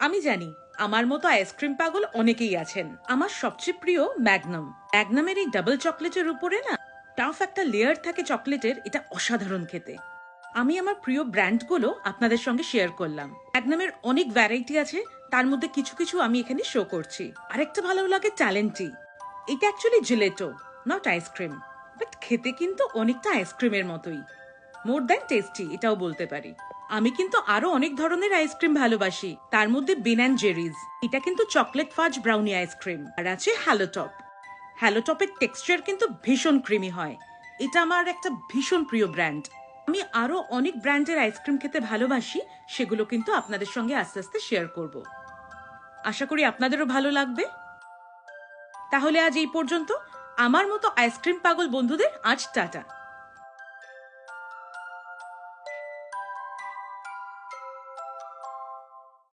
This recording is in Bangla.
আমি জানি আমার মতো আইসক্রিম পাগল অনেকেই আছেন। আমার সবচেয়ে প্রিয় ম্যাগনাম। ম্যাগনামের এই ডাবল চকলেটের উপরে না টাফ একটা লেয়ার থাকে চকলেটের, এটা অসাধারণ খেতে। আমি আমার প্রিয় ব্র্যান্ডগুলো আপনাদের সঙ্গে শেয়ার করলাম। ম্যাগনামের অনেক ভ্যারাইটি আছে, তার মধ্যে কিছু কিছু আমি এখানে শো করছি। আরেকটা ভালো লাগে ট্যালেন্টি। এটা অ্যাকচুয়ালি জিলেটো, নট আইসক্রিম, বাট খেতে কিন্তু অনেকটা আইসক্রিমের মতোই। মোর দ্যান টেস্টি এটাও বলতে পারি। আমি কিন্তু আরো অনেক ধরনের আইসক্রিম ভালোবাসি, তার মধ্যে বেন অ্যান্ড জেরিজ, এটা কিন্তু চকলেট ফাজ ব্রাউনি আইসক্রিম। আর আছে হ্যালো টপ। হ্যালো টপের টেক্সচার কিন্তু ভীষণ ক্রিমি হয়। এটা আমার একটা ভীষণ প্রিয় ব্র্যান্ড। আমি আরো অনেক ব্র্যান্ডের আইসক্রিম খেতে ভালোবাসি, সেগুলো কিন্তু আপনাদের সঙ্গে আস্তে আস্তে শেয়ার করব। আশা করি আপনাদেরও ভালো লাগবে। তাহলে আজ এই পর্যন্ত। আমার মতো আইসক্রিম পাগল বন্ধুদের আজ টাটা।